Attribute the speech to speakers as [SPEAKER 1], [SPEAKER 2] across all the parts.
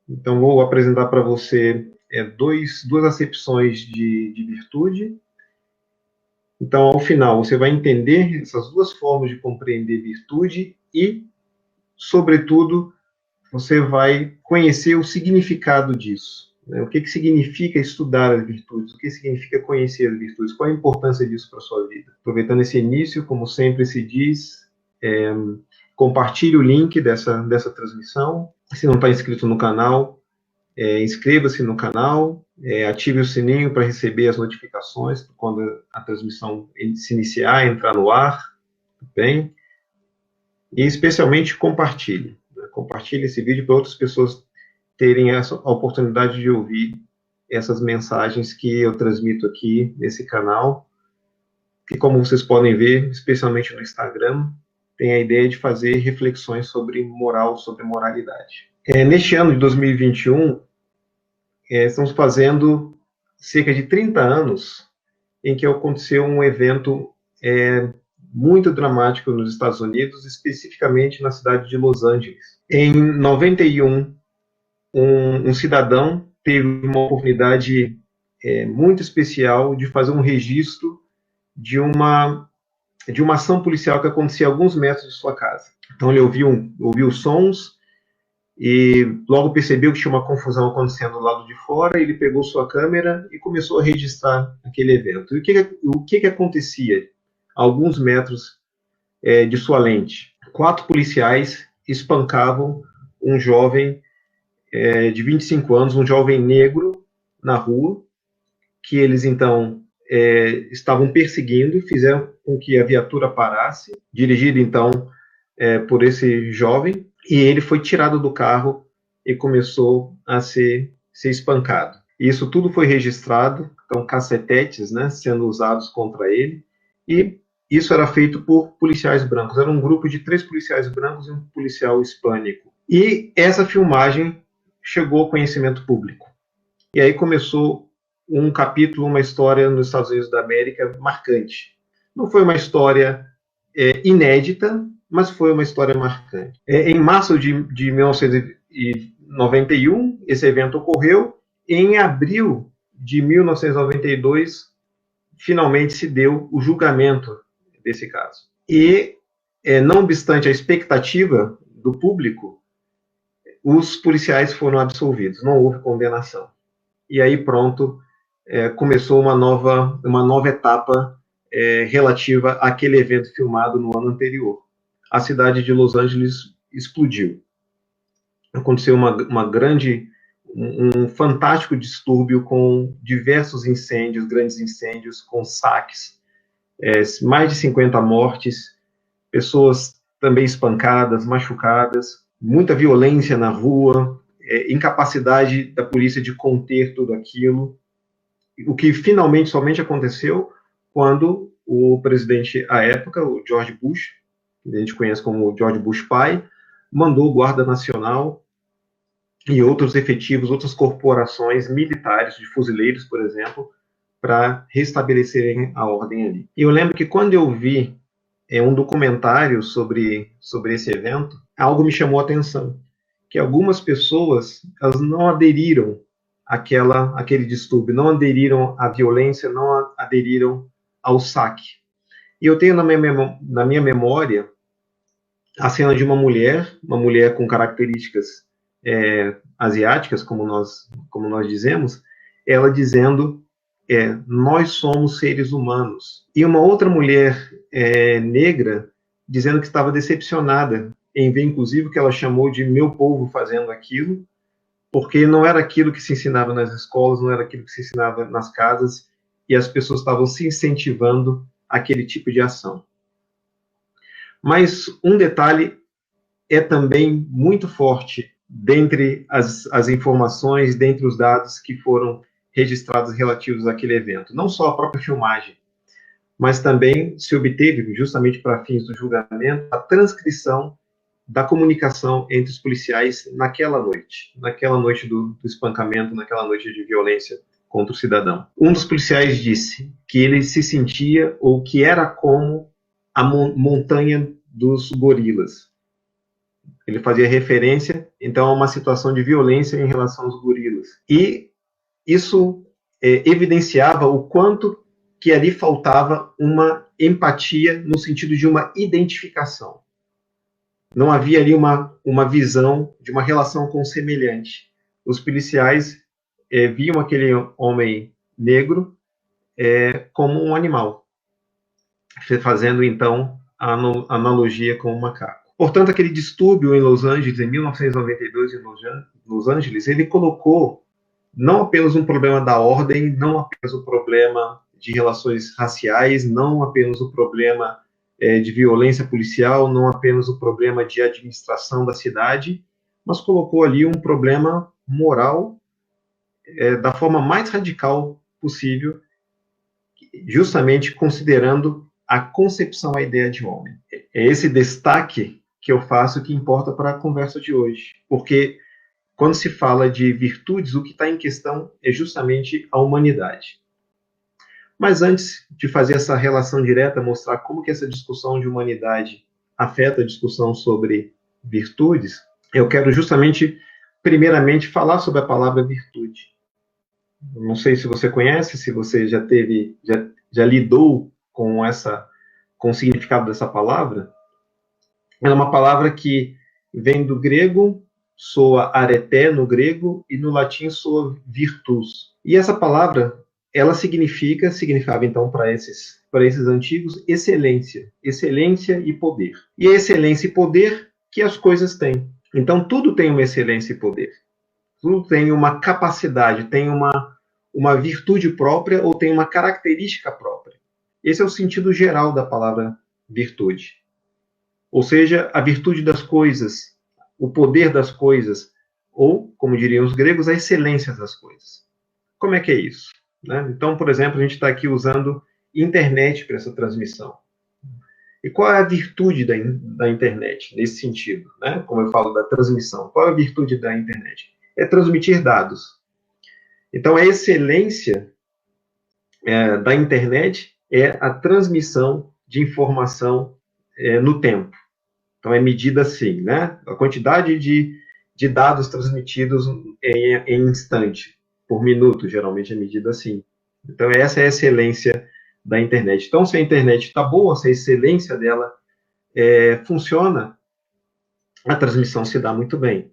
[SPEAKER 1] Então, vou apresentar para você duas acepções de virtude. Então, ao final, você vai entender essas duas formas de compreender virtude e, sobretudo, você vai conhecer o significado disso. Né? O que significa estudar as virtudes? O que significa conhecer as virtudes? Qual a importância disso para a sua vida? Aproveitando esse início, como sempre se diz, compartilhe o link dessa transmissão. Se não está inscrito no canal, inscreva-se no canal, ative o sininho para receber as notificações quando a transmissão se iniciar, entrar no ar, bem? E especialmente compartilhe. Né? Compartilhe esse vídeo para outras pessoas terem a oportunidade de ouvir essas mensagens que eu transmito aqui nesse canal, que, como vocês podem ver, especialmente no Instagram, tem a ideia de fazer reflexões sobre moral, sobre moralidade. Neste ano de 2021, estamos fazendo cerca de 30 anos em que aconteceu um evento muito dramático nos Estados Unidos, especificamente na cidade de Los Angeles. Em 91, um cidadão teve uma oportunidade muito especial de fazer um registro de uma ação policial que acontecia a alguns metros de sua casa. Então ele ouviu sons e logo percebeu que tinha uma confusão acontecendo do lado de fora. Ele pegou sua câmera e começou a registrar aquele evento. E o que acontecia a alguns metros de sua lente? 4 policiais espancavam um jovem de 25 anos, um jovem negro, na rua, que eles então estavam perseguindo, fizeram com que a viatura parasse, dirigida então por esse jovem, e ele foi tirado do carro e começou a ser espancado. Isso tudo foi registrado, então cacetetes, né, sendo usados contra ele, e isso era feito por policiais brancos. Era um grupo de 3 policiais brancos e um policial hispânico. E essa filmagem chegou ao conhecimento público. E aí começou um capítulo, uma história nos Estados Unidos da América marcante. Não foi uma história inédita, mas foi uma história marcante. Em março de 1991, esse evento ocorreu. Em abril de 1992, finalmente se deu o julgamento desse caso. E, não obstante a expectativa do público, os policiais foram absolvidos, não houve condenação. E aí pronto, começou uma nova etapa relativa àquele evento filmado no ano anterior. A cidade de Los Angeles explodiu. Aconteceu um fantástico distúrbio com diversos incêndios, grandes incêndios, com saques, mais de 50 mortes, pessoas também espancadas, machucadas, muita violência na rua, incapacidade da polícia de conter tudo aquilo, o que finalmente somente aconteceu quando o presidente à época, o George Bush, que a gente conhece como George Bush pai, mandou o Guarda Nacional e outros efetivos, outras corporações militares, de fuzileiros, por exemplo, para restabelecerem a ordem ali. E eu lembro que quando eu vi um documentário sobre esse evento, algo me chamou a atenção, que algumas pessoas elas não aderiram àquele distúrbio, não aderiram à violência, não aderiram ao saque. E eu tenho na minha memória a cena de uma mulher com características asiáticas, como nós dizemos, ela dizendo nós somos seres humanos. E uma outra mulher negra dizendo que estava decepcionada em ver, inclusive, o que ela chamou de meu povo fazendo aquilo, porque não era aquilo que se ensinava nas escolas, não era aquilo que se ensinava nas casas, e as pessoas estavam se incentivando àquele tipo de ação. Mas um detalhe é também muito forte dentre as informações, dentre os dados que foram registrados relativos àquele evento. Não só a própria filmagem, mas também se obteve, justamente para fins do julgamento, a transcrição da comunicação entre os policiais naquela noite do espancamento, naquela noite de violência contra o cidadão. Um dos policiais disse que ele se sentia, ou que era como a montanha dos gorilas. Ele fazia referência então, uma situação de violência em relação aos gorilas. E isso evidenciava o quanto que ali faltava uma empatia no sentido de uma identificação. Não havia ali uma visão de uma relação com o semelhante. Os policiais viam aquele homem negro como um animal, fazendo então a analogia com o macaco. Portanto, aquele distúrbio em Los Angeles, em 1992, em Los Angeles, ele colocou não apenas um problema da ordem, não apenas um problema de relações raciais, não apenas o problema de violência policial, não apenas o problema de administração da cidade, mas colocou ali um problema moral da forma mais radical possível, justamente considerando a concepção, a ideia de homem. É esse destaque que eu faço que importa para a conversa de hoje, porque quando se fala de virtudes, o que está em questão é justamente a humanidade. Mas antes de fazer essa relação direta, mostrar como que essa discussão de humanidade afeta a discussão sobre virtudes, eu quero justamente, primeiramente, falar sobre a palavra virtude. Não sei se você conhece, se você já lidou com o significado dessa palavra. Ela é uma palavra que vem do grego, soa areté no grego, e no latim soa virtus. E essa palavra, ela significava então para esses antigos, excelência e poder. E a excelência e poder que as coisas têm. Então tudo tem uma excelência e poder. Tudo tem uma capacidade, tem uma virtude própria ou tem uma característica própria. Esse é o sentido geral da palavra virtude. Ou seja, a virtude das coisas, o poder das coisas, ou, como diriam os gregos, a excelência das coisas. Como é que é isso? Né? Então, por exemplo, a gente está aqui usando internet para essa transmissão. E qual é a virtude da internet, nesse sentido? Né? Como eu falo da transmissão. Qual é a virtude da internet? É transmitir dados. Então, a excelência da internet é a transmissão de informação no tempo. Então, é medida assim, né? A quantidade de dados transmitidos em instante, por minuto, geralmente é medida assim. Então, essa é a excelência da internet. Então, se a internet está boa, se a excelência dela funciona, a transmissão se dá muito bem.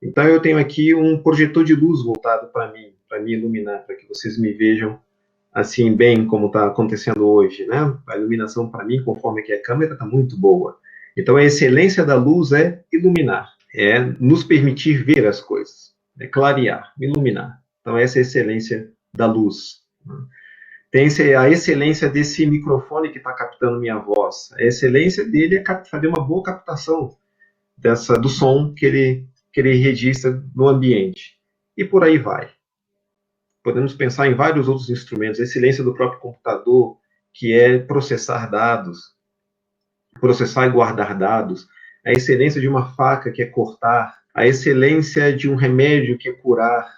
[SPEAKER 1] Então, eu tenho aqui um projetor de luz voltado para mim, para me iluminar, para que vocês me vejam assim bem como está acontecendo hoje, né? A iluminação para mim, conforme que a câmera, está muito boa. Então, a excelência da luz é iluminar, é nos permitir ver as coisas, é clarear, iluminar. Então, essa é a excelência da luz. Tem a excelência desse microfone que está captando minha voz. A excelência dele é fazer uma boa captação do som que ele registra no ambiente. E por aí vai. Podemos pensar em vários outros instrumentos. A excelência do próprio computador, que é processar dados, processar e guardar dados, a excelência de uma faca, que é cortar, a excelência de um remédio, que é curar,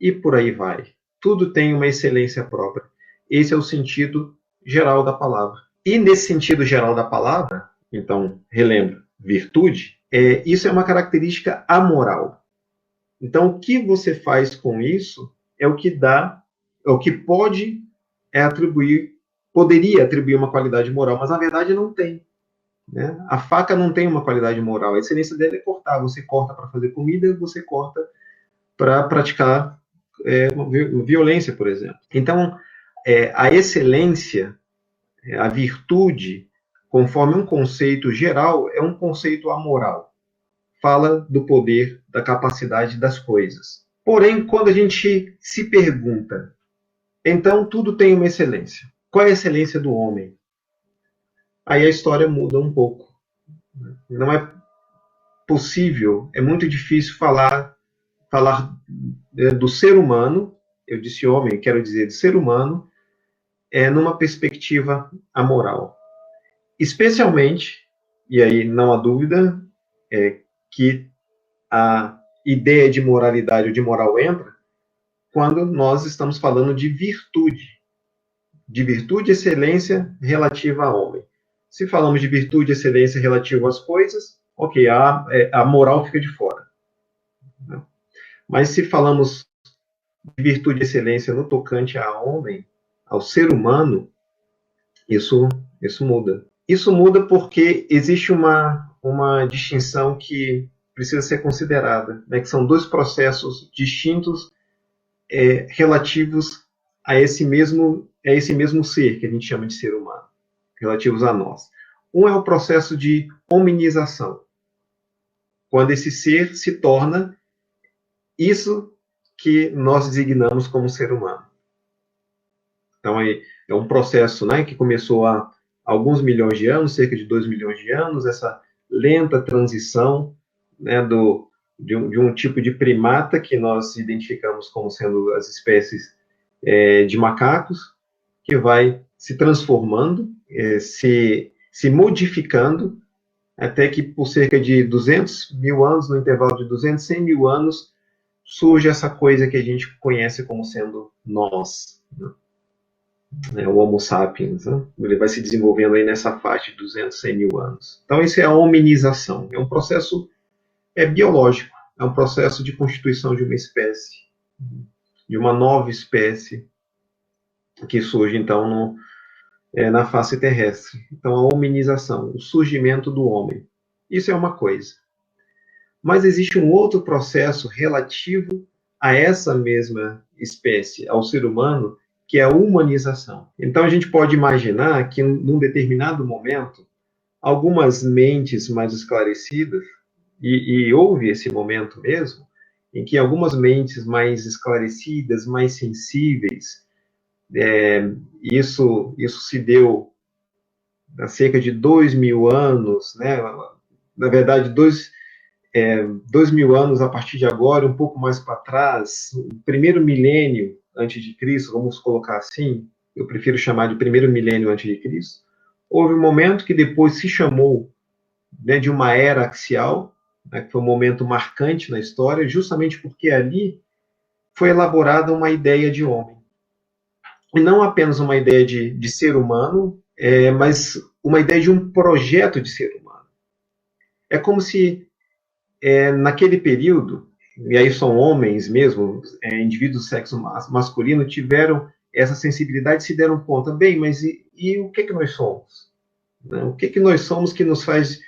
[SPEAKER 1] e por aí vai. Tudo tem uma excelência própria. Esse é o sentido geral da palavra. E nesse sentido geral da palavra, então, relembro, virtude, isso é uma característica amoral. Então, o que você faz com isso é o que dá, é o que poderia atribuir uma qualidade moral, mas na verdade não tem. Né? A faca não tem uma qualidade moral. A excelência dela é cortar. Você corta para fazer comida, você corta para praticar violência, por exemplo. Então, a excelência, a virtude, conforme um conceito geral, é um conceito amoral. Fala do poder, da capacidade das coisas. Porém, quando a gente se pergunta, então tudo tem uma excelência. Qual é a excelência do homem? Aí a história muda um pouco. Não é possível, é muito difícil falar do ser humano, eu disse homem, quero dizer de ser humano, numa perspectiva amoral. Especialmente, e aí não há dúvida, que a ideia de moralidade ou de moral entra quando nós estamos falando de virtude e excelência relativa ao homem. Se falamos de virtude e excelência relativa às coisas, ok, a moral fica de fora. né? Mas se falamos de virtude e excelência no tocante ao homem, ao ser humano, isso, isso muda. Isso muda porque existe uma distinção que precisa ser considerada, né, que são dois processos distintos relativos a esse mesmo ser que a gente chama de ser humano, relativos a nós. Um é o processo de hominização, quando esse ser se torna isso que nós designamos como ser humano. Então, é um processo, né, que começou há alguns milhões de anos, cerca de 2 milhões de anos, essa lenta transição, né, de um tipo de primata que nós identificamos como sendo as espécies de macacos, que vai se transformando, se modificando, até que por cerca de 200 mil anos, no intervalo de 200, 100 mil anos, surge essa coisa que a gente conhece como sendo nós, né, o Homo sapiens. Né? Ele vai se desenvolvendo aí nessa faixa de 200, 100 mil anos. Então, isso é a hominização. É um processo biológico, é um processo de constituição de uma espécie, de uma nova espécie que surge, então, na face terrestre. Então, a hominização, o surgimento do homem. Isso é uma coisa. Mas existe um outro processo relativo a essa mesma espécie, ao ser humano, que é a humanização. Então, a gente pode imaginar que, num determinado momento, algumas mentes mais esclarecidas, e houve esse momento mesmo, em que algumas mentes mais esclarecidas, mais sensíveis, isso se deu há cerca de 2 mil anos, né? Na verdade, 2 mil anos a partir de agora, um pouco mais para trás, o primeiro milênio antes de Cristo, vamos colocar assim, eu prefiro chamar de primeiro milênio antes de Cristo, houve um momento que depois se chamou, né, de uma era axial, né, que foi um momento marcante na história, justamente porque ali foi elaborada uma ideia de homem. E não apenas uma ideia de ser humano, mas uma ideia de um projeto de ser humano. É como se, naquele período, e aí são homens mesmo, indivíduos do sexo masculino, tiveram essa sensibilidade e se deram conta, bem, mas e o que nós somos? Né? O que nós somos que nos faz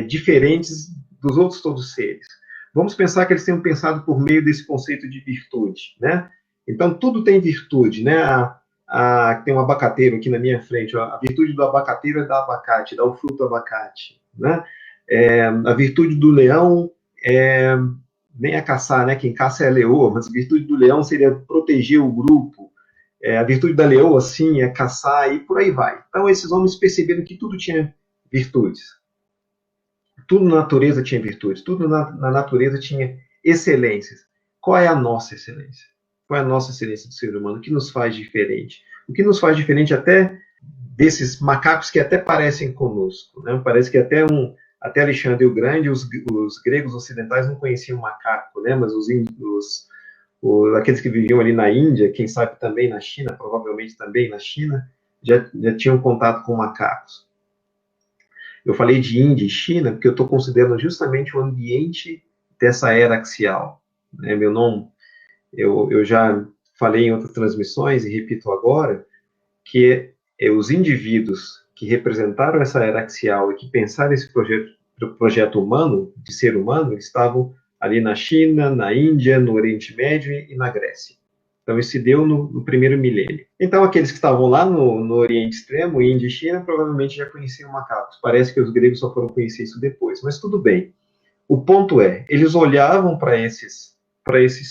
[SPEAKER 1] diferentes dos outros todos seres? Vamos pensar que eles tenham pensado por meio desse conceito de virtude, né? Então, tudo tem virtude, né? Tem um abacateiro aqui na minha frente, ó. A virtude do abacateiro é dar abacate, dar o fruto abacate, né? A virtude do leão nem é caçar, né? Quem caça é a leoa, mas a virtude do leão seria proteger o grupo. A virtude da leoa, sim, é caçar e por aí vai. Então, esses homens perceberam que tudo tinha virtudes. Tudo na natureza tinha virtudes, tudo na natureza tinha excelências. Qual é a nossa excelência? Qual é a nossa excelência do ser humano? O que nos faz diferente? O que nos faz diferente até desses macacos que até parecem conosco, né? Parece que até Alexandre o Grande, os gregos ocidentais não conheciam macaco, né? Mas aqueles que viviam ali na Índia, quem sabe também na China, provavelmente também na China, já tinham contato com macacos. Eu falei de Índia e China porque eu estou considerando justamente o ambiente dessa era axial. Né? Eu já falei em outras transmissões e repito agora que os indivíduos que representaram essa era axial e que pensaram esse projeto humano, de ser humano, eles estavam ali na China, na Índia, no Oriente Médio e na Grécia. Então, isso se deu no primeiro milênio. Então, aqueles que estavam lá no Oriente Extremo, Índia e China, provavelmente já conheciam macacos. Parece que os gregos só foram conhecer isso depois, mas tudo bem. O ponto é, eles olhavam para esses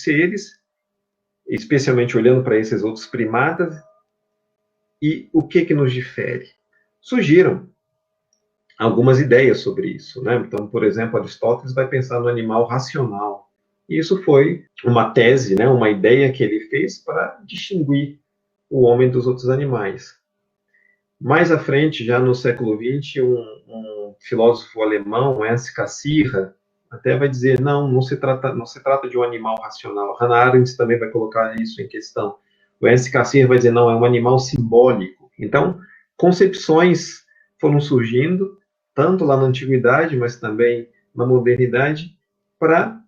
[SPEAKER 1] seres, especialmente olhando para esses outros primatas, e o que nos difere? Surgiram algumas ideias sobre isso, né? Então, por exemplo, Aristóteles vai pensar no animal racional. E isso foi uma tese, né? Uma ideia que ele fez para distinguir o homem dos outros animais. Mais à frente, já no século XX, um filósofo alemão, Ernst Cassirer, até vai dizer, não se trata de um animal racional. Hannah Arendt também vai colocar isso em questão. O Ernst Cassirer vai dizer, não, é um animal simbólico. Então, concepções foram surgindo, tanto lá na antiguidade, mas também na modernidade, para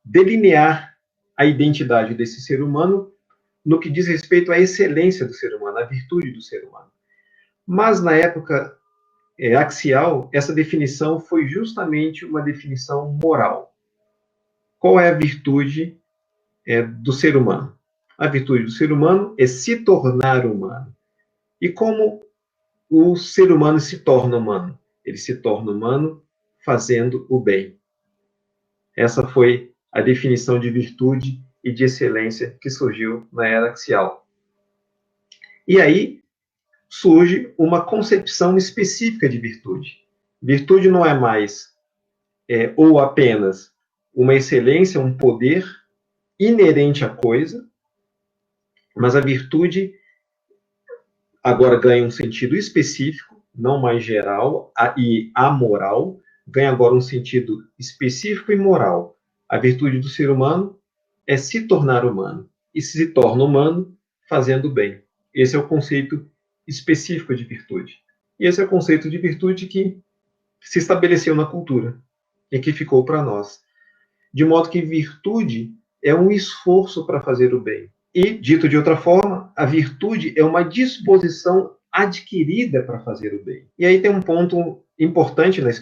[SPEAKER 1] delinear a identidade desse ser humano no que diz respeito à excelência do ser humano, à virtude do ser humano. Mas, na época axial, essa definição foi justamente uma definição moral. Qual é a virtude do ser humano? A virtude do ser humano é se tornar humano. E como o ser humano se torna humano? Ele se torna humano fazendo o bem. Essa foi a definição de virtude e de excelência que surgiu na era axial. E aí surge uma concepção específica de virtude. Virtude não é mais ou apenas uma excelência, um poder inerente à coisa, mas a virtude agora ganha um sentido específico, não mais geral, e amoral, ganha agora um sentido específico e moral. A virtude do ser humano é se tornar humano, e se torna humano fazendo bem. Esse é o conceito específico de virtude. E esse é o conceito de virtude que se estabeleceu na cultura e que ficou para nós. De modo que virtude é um esforço para fazer o bem. E, dito de outra forma, a virtude é uma disposição adquirida para fazer o bem. E aí tem um ponto importante nessa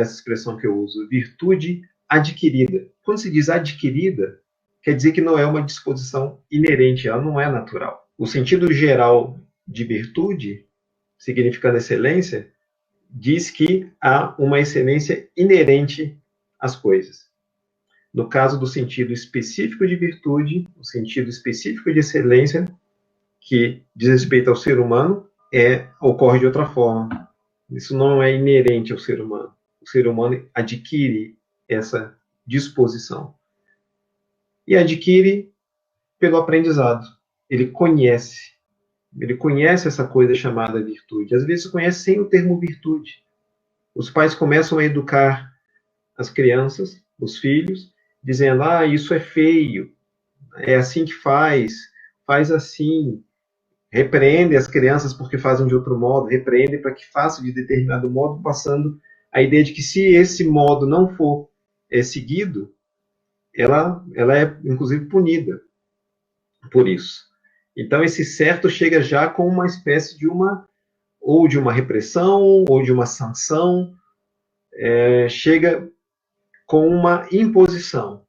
[SPEAKER 1] expressão que eu uso, virtude adquirida. Quando se diz adquirida, quer dizer que não é uma disposição inerente, ela não é natural. O sentido geral de virtude, significando excelência, diz que há uma excelência inerente às coisas. No caso do sentido específico de virtude, o sentido específico de excelência, que diz respeito ao ser humano, ocorre de outra forma. Isso não é inerente ao ser humano. O ser humano adquire essa disposição. E adquire pelo aprendizado. Ele conhece essa coisa chamada virtude. Às vezes conhece sem o termo virtude. Os pais começam a educar as crianças, os filhos, dizendo, isso é feio, é assim que faz assim. Repreende as crianças porque fazem de outro modo, repreende para que façam de determinado modo, passando a ideia de que se esse modo não for seguido, ela é inclusive punida por isso. Então esse certo chega já com uma espécie de uma repressão ou de uma sanção, chega com uma imposição.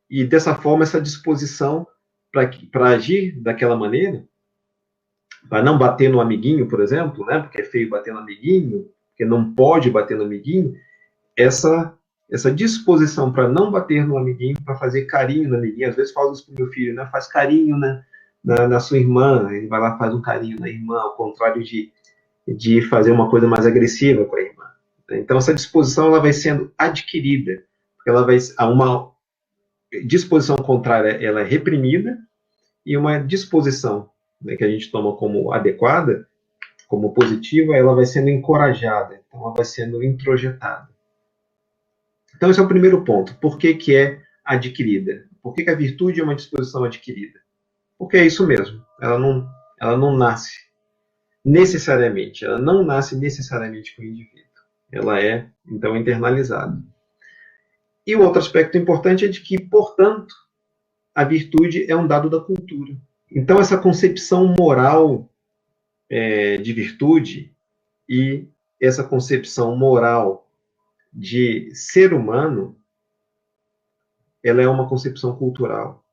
[SPEAKER 1] E dessa forma essa disposição para agir daquela maneira, para não bater no amiguinho, por exemplo, né? Porque é feio bater no amiguinho, porque não pode bater no amiguinho, essa disposição para não bater no amiguinho, para fazer carinho no amiguinho, às vezes falo isso para o meu filho, né? Faz carinho na sua irmã, ele vai lá e faz um carinho na irmã, ao contrário de fazer uma coisa mais agressiva com a irmã. Então essa disposição ela vai sendo adquirida, porque ela vai uma disposição contrária, ela é reprimida, e uma disposição, né, que a gente toma como adequada, como positiva, ela vai sendo encorajada, então ela vai sendo introjetada. Então esse é o primeiro ponto. Por que é adquirida? Por que a virtude é uma disposição adquirida? Porque é isso mesmo, ela não nasce necessariamente, ela não nasce necessariamente com o indivíduo. Ela é, então, internalizada. E o outro aspecto importante é de que, portanto, a virtude é um dado da cultura. Então, essa concepção moral de virtude e essa concepção moral de ser humano, ela é uma concepção cultural.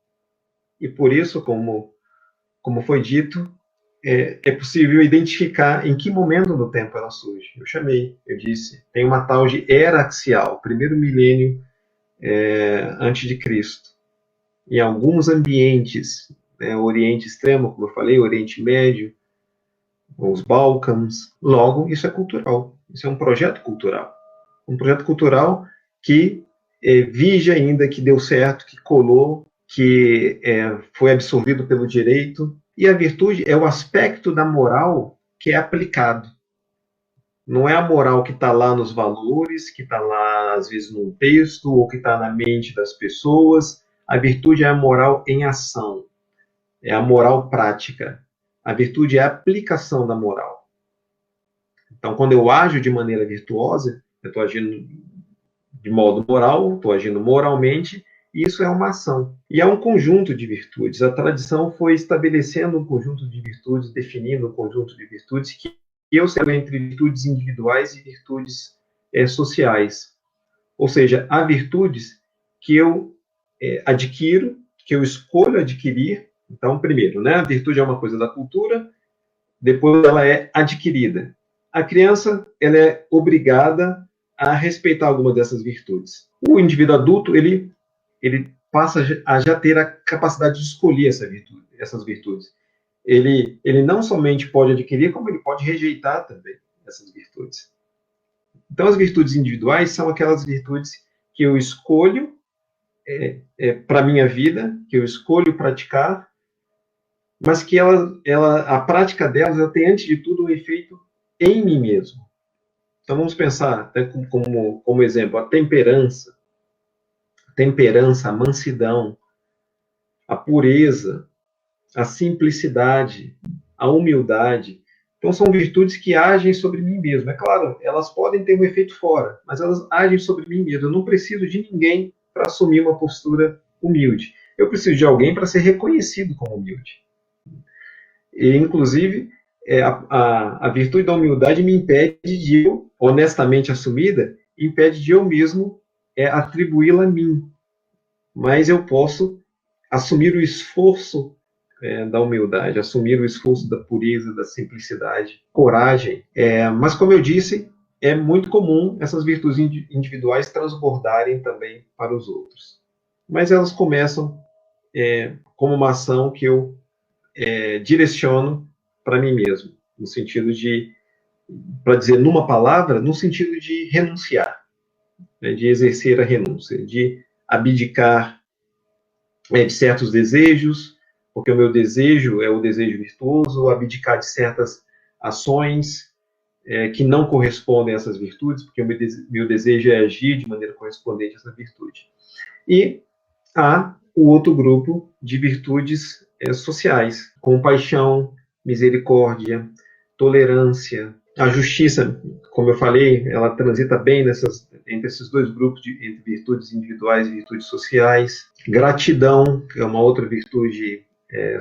[SPEAKER 1] E por isso, como foi dito, é possível identificar em que momento do tempo ela surge. Eu disse, tem uma tal de era axial, primeiro milênio antes de Cristo. Em alguns ambientes, o Oriente Extremo, como eu falei, o Oriente Médio, os Balcãs, logo, isso é cultural. Isso é um projeto cultural. Um projeto cultural que vige ainda, que deu certo, que colou, que foi absorvido pelo direito. E a virtude é o aspecto da moral que é aplicado. Não é a moral que está lá nos valores, que está lá, às vezes, num texto, ou que está na mente das pessoas. A virtude é a moral em ação. É a moral prática. A virtude é a aplicação da moral. Então, quando eu ajo de maneira virtuosa, eu estou agindo de modo moral, estou agindo moralmente, e isso é uma ação. E é um conjunto de virtudes. A tradição foi estabelecendo um conjunto de virtudes, definindo um conjunto de virtudes que eu separo entre virtudes individuais e virtudes sociais. Ou seja, há virtudes que eu adquiro, que eu escolho adquirir. Então, primeiro, né, a virtude é uma coisa da cultura, depois ela é adquirida. A criança ela é obrigada a respeitar alguma dessas virtudes. O indivíduo adulto ele passa a já ter a capacidade de escolher essas virtudes. Ele não somente pode adquirir, como ele pode rejeitar também essas virtudes. Então, as virtudes individuais são aquelas virtudes que eu escolho para a minha vida, que eu escolho praticar, mas que a prática delas ela tem, antes de tudo, um efeito em mim mesmo. Então, vamos pensar, até como exemplo, a temperança, a mansidão, a pureza, a simplicidade, a humildade. Então, são virtudes que agem sobre mim mesmo. É claro, elas podem ter um efeito fora, mas elas agem sobre mim mesmo. Eu não preciso de ninguém para assumir uma postura humilde. Eu preciso de alguém para ser reconhecido como humilde. E, inclusive, a virtude da humildade me impede de eu, honestamente assumida, impede de eu mesmo atribuí-la a mim. Mas eu posso assumir o esforço da humildade, assumir o esforço da pureza, da simplicidade, coragem. Mas, como eu disse, é muito comum essas virtudes individuais transbordarem também para os outros. Mas elas começam como uma ação que eu direciono para mim mesmo, no sentido de, para dizer numa palavra, no sentido de renunciar, né, de exercer a renúncia, de abdicar de certos desejos, porque o meu desejo é o desejo virtuoso, abdicar de certas ações que não correspondem a essas virtudes, porque o meu desejo é agir de maneira correspondente a essa virtude. E há o outro grupo de virtudes sociais: compaixão, misericórdia, tolerância. A justiça, como eu falei, ela transita bem entre esses dois grupos, entre virtudes individuais e virtudes sociais. Gratidão, que é uma outra virtude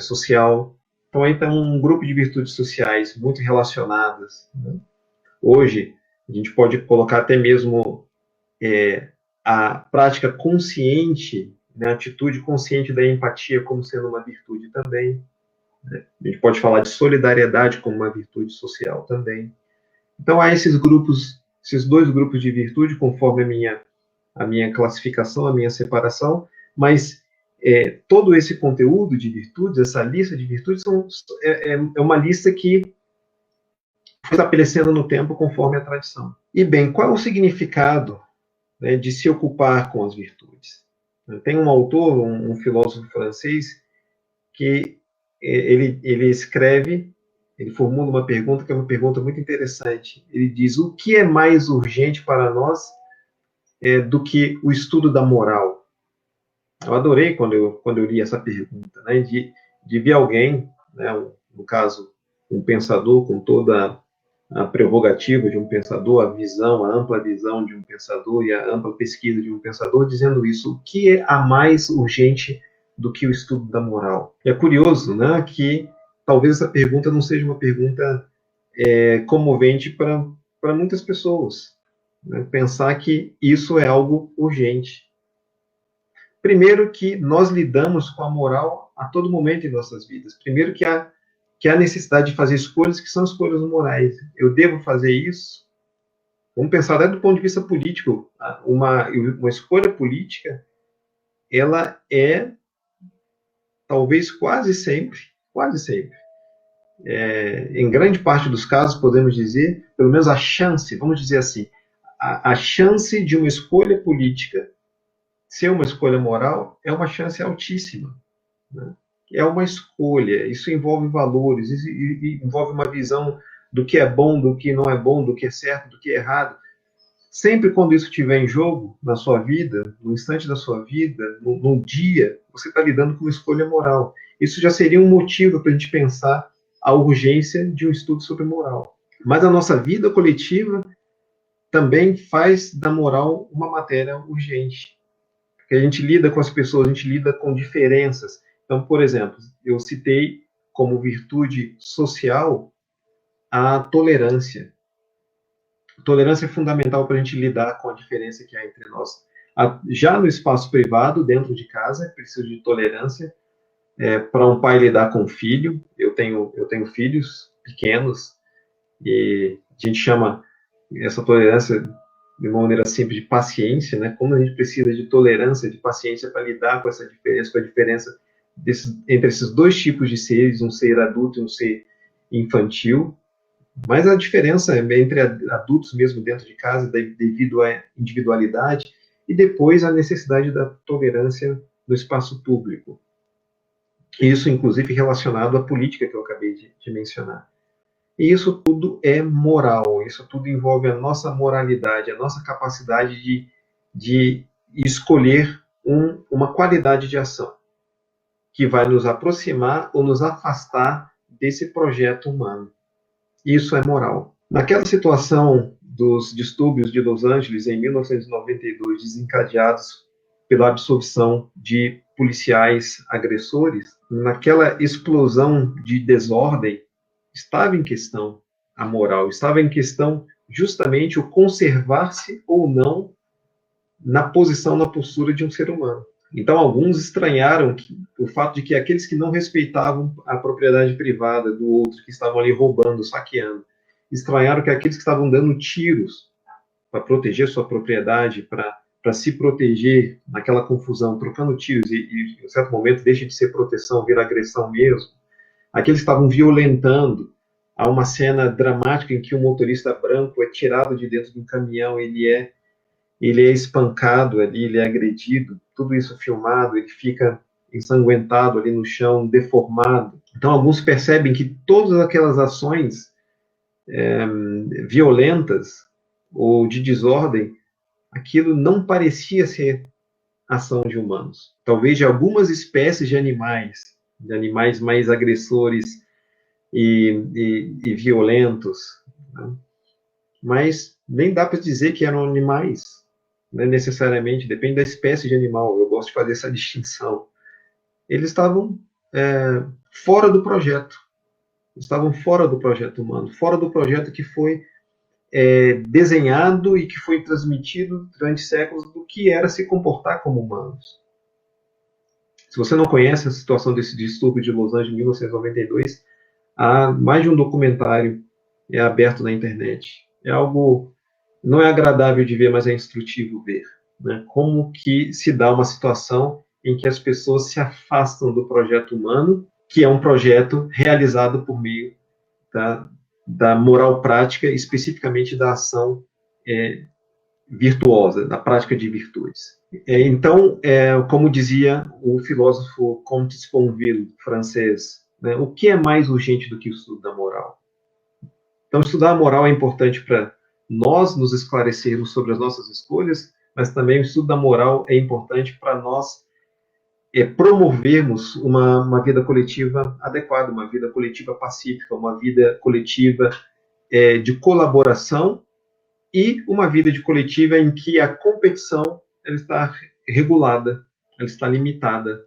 [SPEAKER 1] social. Então, aí tem um grupo de virtudes sociais muito relacionadas, né? Hoje, a gente pode colocar até mesmo a prática consciente, né, a atitude consciente da empatia como sendo uma virtude também. Né? A gente pode falar de solidariedade como uma virtude social também. Então, há esses dois grupos de virtude, conforme a minha classificação, a minha separação, mas todo esse conteúdo de virtudes, essa lista de virtudes, é uma lista que foi estabelecendo no tempo conforme a tradição. E bem, qual é o significado, né, de se ocupar com as virtudes? Tem um autor, um filósofo francês, que ele escreve, ele formula uma pergunta que é uma pergunta muito interessante. Ele diz: o que é mais urgente para nós do que o estudo da moral? Eu adorei quando eu li essa pergunta, né, de ver alguém, né, no caso, um pensador com toda a prerrogativa de um pensador, a ampla visão de um pensador e a ampla pesquisa de um pensador, dizendo isso: o que é a mais urgente do que o estudo da moral? É curioso, né, que talvez essa pergunta não seja uma pergunta comovente para muitas pessoas, né, pensar que isso é algo urgente. Primeiro, que nós lidamos com a moral a todo momento em nossas vidas. Primeiro, que há necessidade de fazer escolhas que são escolhas morais. Eu devo fazer isso? Vamos pensar até do ponto de vista político. Uma escolha política, ela é, talvez quase sempre, em grande parte dos casos, podemos dizer, pelo menos a chance, vamos dizer assim, a chance de uma escolha política ser uma escolha moral é uma chance altíssima, né? É uma escolha, isso envolve valores, isso envolve uma visão do que é bom, do que não é bom, do que é certo, do que é errado. Sempre quando isso estiver em jogo na sua vida, no instante da sua vida, no dia, você está lidando com uma escolha moral. Isso já seria um motivo para a gente pensar a urgência de um estudo sobre moral. Mas a nossa vida coletiva, também faz da moral uma matéria urgente. Porque a gente lida com as pessoas, a gente lida com diferenças. Então, por exemplo, eu citei como virtude social a tolerância. A tolerância é fundamental para a gente lidar com a diferença que há entre nós. Já no espaço privado, dentro de casa, é preciso de tolerância. Para um pai lidar com o filho, eu tenho filhos pequenos, e a gente chama essa tolerância de uma maneira simples de paciência, né? Como a gente precisa de tolerância, de paciência para lidar com essa diferença, com a diferença entre esses dois tipos de seres, um ser adulto e um ser infantil. Mas a diferença entre adultos mesmo dentro de casa, devido à individualidade, e depois a necessidade da tolerância no espaço público. Isso, inclusive, relacionado à política que eu acabei de mencionar. E isso tudo é moral, isso tudo envolve a nossa moralidade, a nossa capacidade de escolher uma qualidade de ação que vai nos aproximar ou nos afastar desse projeto humano. Isso é moral. Naquela situação dos distúrbios de Los Angeles, em 1992, desencadeados pela absolvição de policiais agressores, naquela explosão de desordem, estava em questão a moral, estava em questão justamente o conservar-se ou não na posição, na postura de um ser humano. Então, alguns estranharam o fato de que aqueles que não respeitavam a propriedade privada do outro, que estavam ali roubando, saqueando, estranharam que aqueles que estavam dando tiros para proteger sua propriedade, para se proteger naquela confusão, trocando tiros, e em certo momento deixa de ser proteção, vira agressão mesmo, aqueles que estavam violentando. Há uma cena dramática em que um motorista branco é tirado de dentro de um caminhão, ele é espancado ali, ele é agredido, tudo isso filmado, ele fica ensanguentado ali no chão, deformado. Então, alguns percebem que todas aquelas ações violentas ou de desordem, aquilo não parecia ser ação de humanos. Talvez de algumas espécies de animais mais agressores e violentos, né? Mas nem dá para dizer que eram animais, né, necessariamente, depende da espécie de animal, eu gosto de fazer essa distinção. Eles estavam fora do projeto, estavam fora do projeto humano, fora do projeto que foi desenhado e que foi transmitido durante séculos do que era se comportar como humanos. Se você não conhece a situação desse distúrbio de Los Angeles em 1992, há mais de um documentário aberto na internet. É algo, não é agradável de ver, mas é instrutivo ver, né? Como que se dá uma situação em que as pessoas se afastam do projeto humano, que é um projeto realizado por meio da moral prática, especificamente da ação virtuosa, da prática de virtudes. Então, como dizia o filósofo Comte Sponville, francês, né, o que é mais urgente do que o estudo da moral? Então, estudar a moral é importante para nós nos esclarecermos sobre as nossas escolhas, mas também o estudo da moral é importante para nós promovermos uma vida coletiva adequada, uma vida coletiva pacífica, uma vida coletiva de colaboração e uma vida de coletiva em que a competição ela está regulada, ela está limitada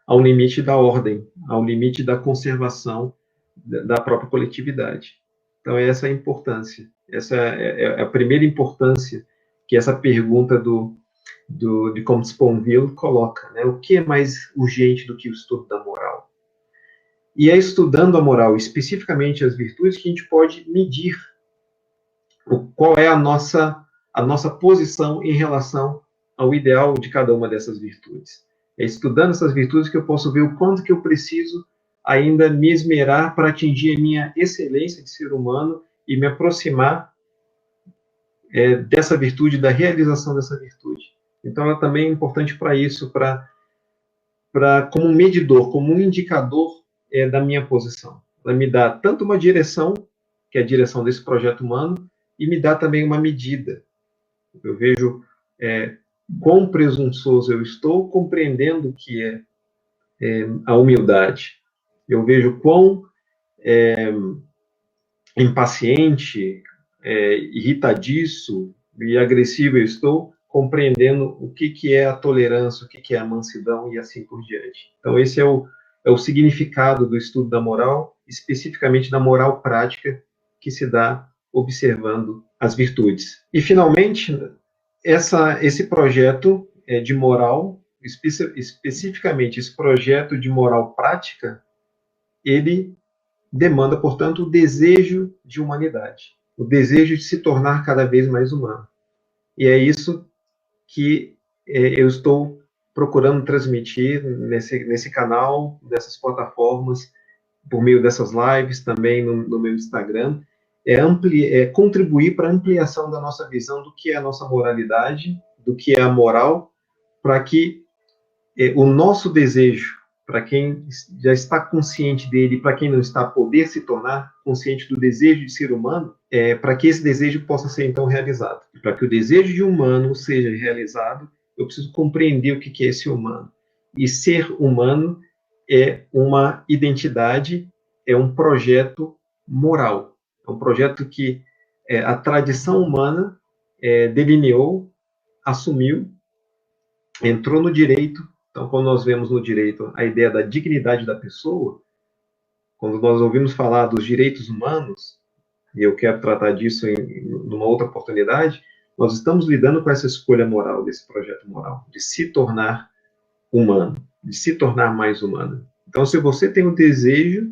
[SPEAKER 1] ao limite da ordem, ao limite da conservação da própria coletividade. Então, essa é a importância. Essa é a primeira importância que essa pergunta de Comte Sponville coloca, né? O que é mais urgente do que o estudo da moral? E é estudando a moral, especificamente as virtudes, que a gente pode medir qual é a nossa posição em relação ao ideal de cada uma dessas virtudes. É estudando essas virtudes que eu posso ver o quanto que eu preciso ainda me esmerar para atingir a minha excelência de ser humano e me aproximar dessa virtude, da realização dessa virtude. Então, ela também é importante para isso, como um medidor, como um indicador da minha posição. Ela me dá tanto uma direção, que é a direção desse projeto humano, e me dá também uma medida. Eu vejo quão presunçoso eu estou, compreendendo o que é a humildade. Eu vejo quão impaciente, irritadiço e agressivo eu estou, compreendendo o que é a tolerância, o que é a mansidão e assim por diante. Então, esse é o significado do estudo da moral, especificamente da moral prática, que se dá observando as virtudes. E, finalmente, esse projeto de moral, especificamente esse projeto de moral prática, ele demanda, portanto, o desejo de humanidade, o desejo de se tornar cada vez mais humano. E é isso que eu estou procurando transmitir nesse canal, nessas plataformas, por meio dessas lives, também no meu Instagram, contribuir para a ampliação da nossa visão do que é a nossa moralidade, do que é a moral, para que o nosso desejo, para quem já está consciente dele, para quem não está, poder se tornar consciente do desejo de ser humano, para que esse desejo possa ser então realizado. Para que o desejo de humano seja realizado, eu preciso compreender o que é esse humano. E ser humano é uma identidade, é um projeto moral. É um projeto que a tradição humana delineou, assumiu, entrou no direito. Então, quando nós vemos no direito a ideia da dignidade da pessoa, quando nós ouvimos falar dos direitos humanos, e eu quero tratar disso numa outra oportunidade, nós estamos lidando com essa escolha moral, desse projeto moral, de se tornar humano, de se tornar mais humano. Então, se você tem um desejo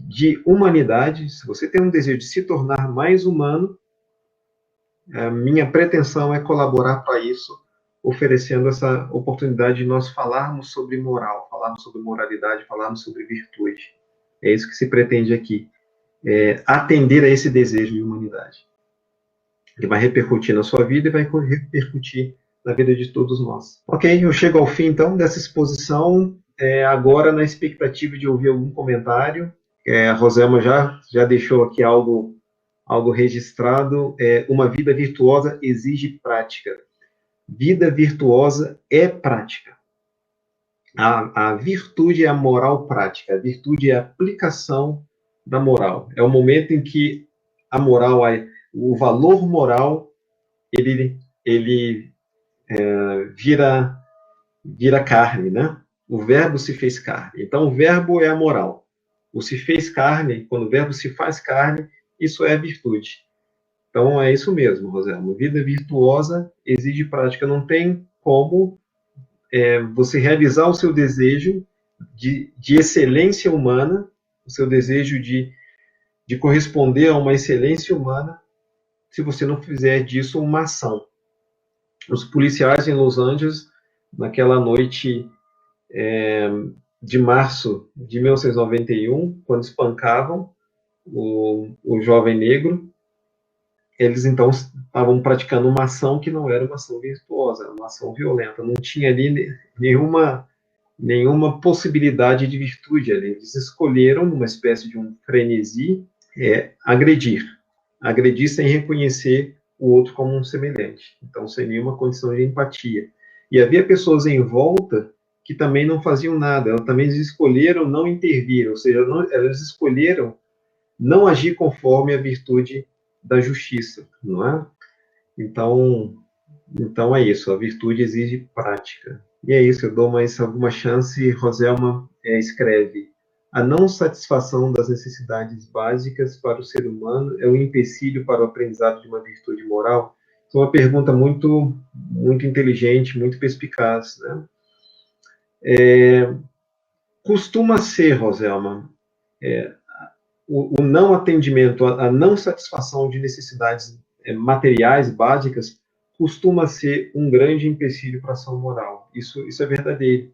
[SPEAKER 1] de humanidade, se você tem um desejo de se tornar mais humano, a minha pretensão é colaborar para isso, oferecendo essa oportunidade de nós falarmos sobre moral, falarmos sobre moralidade, falarmos sobre virtude. É isso que se pretende aqui, atender a esse desejo de humanidade. Ele vai repercutir na sua vida e vai repercutir na vida de todos nós. Ok, eu chego ao fim, então, dessa exposição, agora na expectativa de ouvir algum comentário. A Roselma já deixou aqui algo registrado. Uma vida virtuosa exige prática. Vida virtuosa é prática. A virtude é a moral prática. A virtude é a aplicação da moral. É o momento em que a moral, o valor moral, ele vira carne, né? O verbo se fez carne. Então, o verbo é a moral. O se fez carne, quando o verbo se faz carne, isso é virtude. Então, é isso mesmo, Roselma. Vida virtuosa exige prática. Não tem como você realizar o seu desejo de excelência humana, o seu desejo de corresponder a uma excelência humana, se você não fizer disso uma ação. Os policiais em Los Angeles, naquela noite de março de 1991, quando espancavam o jovem negro, eles então estavam praticando uma ação que não era uma ação virtuosa, era uma ação violenta. Não tinha ali nenhuma possibilidade de virtude ali. Eles escolheram, numa espécie de um frenesi, agredir sem reconhecer o outro como um semelhante. Então, sem nenhuma condição de empatia. E havia pessoas em volta que também não faziam nada. Elas também escolheram não intervir, ou seja, elas escolheram não agir conforme a virtude da justiça, não é? Então é isso, a virtude exige prática. E é isso, eu dou mais alguma chance. Roselma escreve: a não satisfação das necessidades básicas para o ser humano é um empecilho para o aprendizado de uma virtude moral? É uma pergunta muito, muito inteligente, muito perspicaz, né? Costuma ser, Roselma, o não atendimento, a não satisfação de necessidades materiais básicas costuma ser um grande empecilho para a ação moral. Isso é verdadeiro.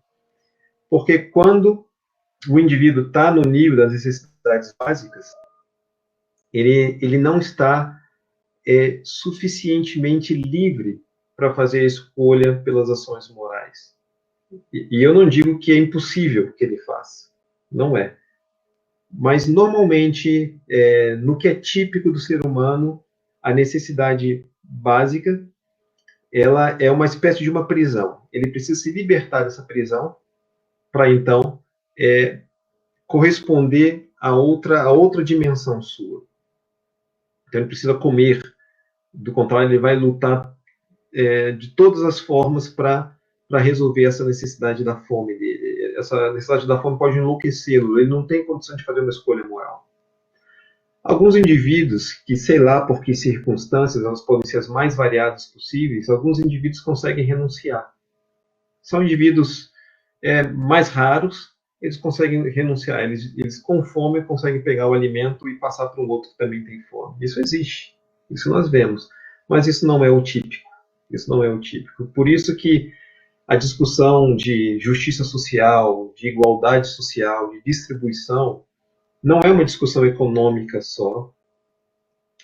[SPEAKER 1] Porque quando o indivíduo está no nível das necessidades básicas, ele não está suficientemente livre para fazer a escolha pelas ações morais. E eu não digo que é impossível que ele faça. Não é. Mas, normalmente, no que é típico do ser humano, a necessidade básica ela é uma espécie de uma prisão. Ele precisa se libertar dessa prisão para, então, corresponder a outra dimensão sua. Então ele precisa comer. Do contrário, ele vai lutar de todas as formas para resolver essa necessidade da fome dele. Essa necessidade da fome pode enlouquecê-lo. Ele não tem condição de fazer uma escolha moral. Alguns indivíduos, que sei lá por que circunstâncias, elas podem ser as mais variadas possíveis, alguns indivíduos conseguem renunciar. São indivíduos mais raros, eles conseguem renunciar, eles com fome conseguem pegar o alimento e passar para um outro que também tem fome. Isso existe, isso nós vemos, mas isso não é o típico. Isso não é o típico. Por isso que a discussão de justiça social, de igualdade social, de distribuição, não é uma discussão econômica só.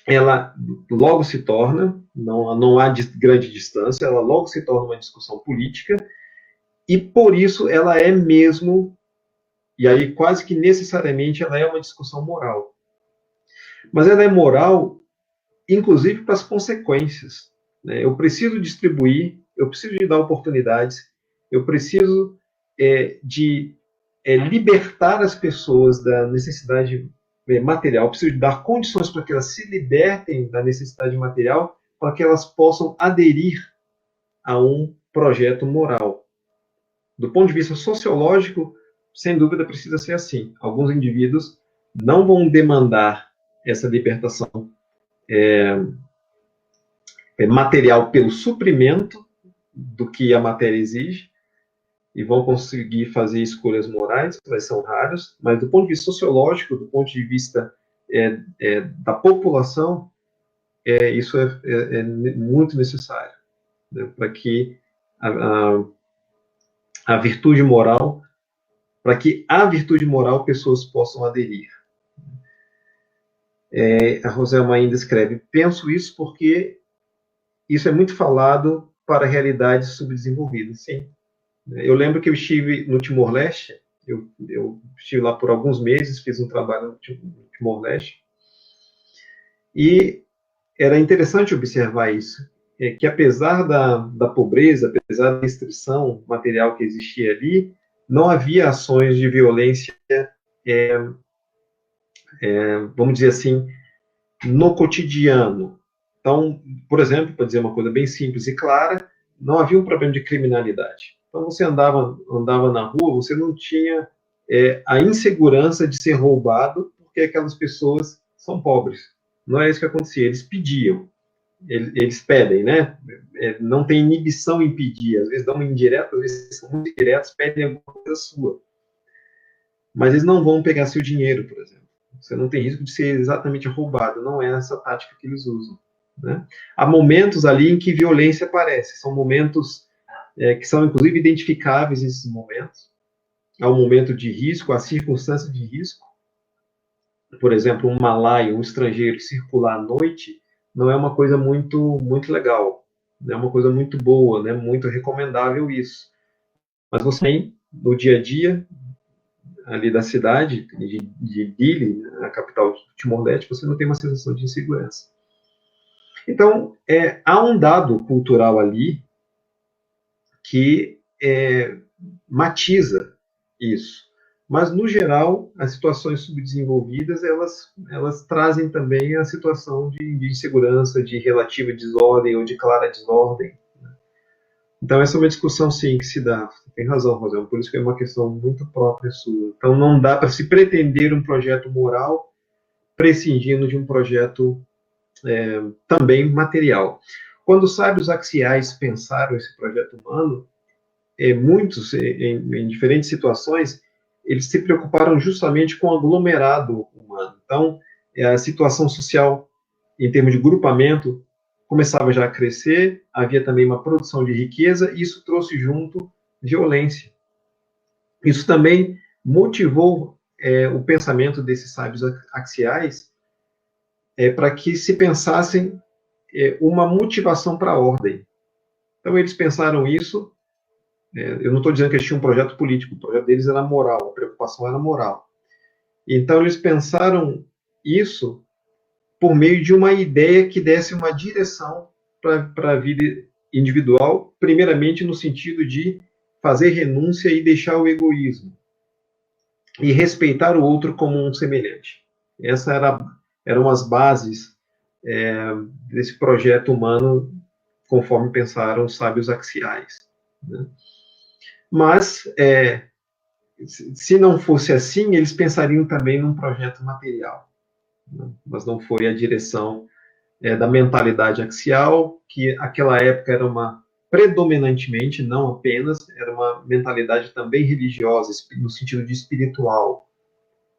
[SPEAKER 1] Ela logo se torna, não há grande distância, ela logo se torna uma discussão política, e por isso ela é mesmo, e aí quase que necessariamente ela é uma discussão moral. Mas ela é moral, inclusive para as consequências. Né? Eu preciso distribuir, eu preciso de dar oportunidades, eu preciso de libertar as pessoas da necessidade material, eu preciso de dar condições para que elas se libertem da necessidade material, para que elas possam aderir a um projeto moral. Do ponto de vista sociológico, sem dúvida precisa ser assim. Alguns indivíduos não vão demandar essa libertação material pelo suprimento do que a matéria exige, e vão conseguir fazer escolhas morais, mas são raros, mas do ponto de vista sociológico, do ponto de vista da população, isso é muito necessário, né, para que a virtude moral, para que a virtude moral pessoas possam aderir. A Roselma ainda escreve: penso isso porque isso é muito falado para realidades subdesenvolvidas. Sim. Eu lembro que eu estive no Timor-Leste, eu estive lá por alguns meses, fiz um trabalho no Timor-Leste, e era interessante observar isso, que apesar da pobreza, apesar da restrição material que existia ali, não havia ações de violência, vamos dizer assim, no cotidiano. Então, por exemplo, para dizer uma coisa bem simples e clara, não havia um problema de criminalidade. Então, você andava na rua, você não tinha a insegurança de ser roubado, porque aquelas pessoas são pobres. Não é isso que acontecia, eles pediam. Eles pedem, né? Não tem inibição em pedir. Às vezes dão uma indireta, às vezes são muito diretos, pedem alguma coisa sua. Mas eles não vão pegar seu dinheiro, por exemplo. Você não tem risco de ser exatamente roubado. Não é essa tática que eles usam. Né? Há momentos ali em que violência aparece. São momentos que são, inclusive, identificáveis nesses momentos. Há um momento de risco, há circunstância de risco. Por exemplo, um malaio, um estrangeiro circular à noite, não é uma coisa muito legal. Não é uma coisa muito boa, né? Muito recomendável isso. Mas você tem, no dia a dia, ali da cidade, de Dili, a capital do Timor-Leste, você não tem uma sensação de insegurança. Então, há um dado cultural ali que matiza isso. Mas, no geral, as situações subdesenvolvidas, elas trazem também a situação de insegurança, de relativa desordem ou de clara desordem. Então, essa é uma discussão, sim, que se dá. Você tem razão, Rosel, por isso que é uma questão muito própria sua. Então, não dá para se pretender um projeto moral prescindindo de um projeto também material. Quando os sábios axiais pensaram esse projeto humano, muitos, em diferentes situações, eles se preocuparam justamente com o aglomerado humano. Então, a situação social, em termos de grupamento, começava já a crescer, havia também uma produção de riqueza, e isso trouxe junto violência. Isso também motivou o pensamento desses sábios axiais para que se pensassem uma motivação para a ordem. Então, eles pensaram isso. Eu não estou dizendo que eles tinham um projeto político, o projeto deles era moral, a preocupação era moral. Então, eles pensaram isso por meio de uma ideia que desse uma direção para a vida individual, primeiramente no sentido de fazer renúncia e deixar o egoísmo, e respeitar o outro como um semelhante. Essas eram as bases desse projeto humano, conforme pensaram os sábios axiais. Né? Mas, se não fosse assim, eles pensariam também num projeto material. Né? Mas não foi a direção da mentalidade axial, que naquela época era uma predominantemente, não apenas, era uma mentalidade também religiosa, no sentido de espiritual.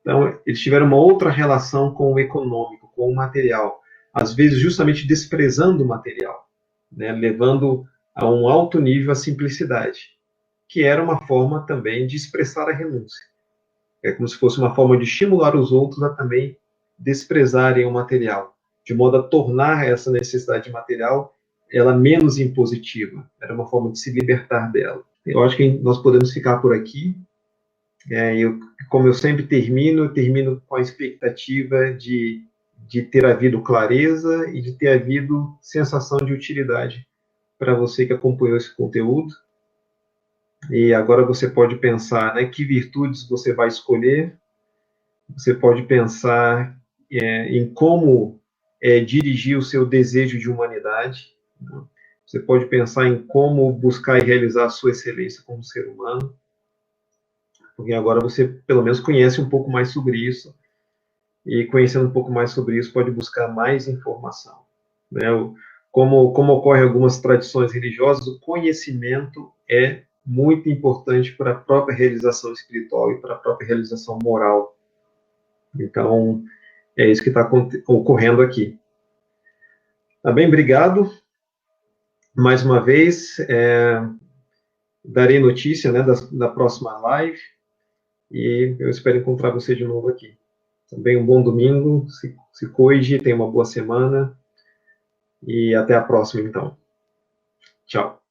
[SPEAKER 1] Então, eles tiveram uma outra relação com o econômico, com o material, às vezes justamente desprezando o material, né, levando a um alto nível a simplicidade, que era uma forma também de expressar a renúncia. É como se fosse uma forma de estimular os outros a também desprezarem o material, de modo a tornar essa necessidade material ela menos impositiva. Era uma forma de se libertar dela. Eu acho que nós podemos ficar por aqui. Como eu sempre termino, eu termino com a expectativa de ter havido clareza e de ter havido sensação de utilidade para você que acompanhou esse conteúdo. E agora você pode pensar, né, que virtudes você vai escolher. Você pode pensar em como dirigir o seu desejo de humanidade. Né? Você pode pensar em como buscar e realizar a sua excelência como ser humano, porque agora você pelo menos conhece um pouco mais sobre isso, e conhecendo um pouco mais sobre isso pode buscar mais informação. Né? Como ocorre em algumas tradições religiosas, o conhecimento é muito importante para a própria realização espiritual e para a própria realização moral. Então, é isso que está ocorrendo aqui. Tá bem? Obrigado. Mais uma vez, darei notícia, né, da próxima live e eu espero encontrar você de novo aqui. Também um bom domingo, se cuide, tenha uma boa semana e até a próxima, então. Tchau.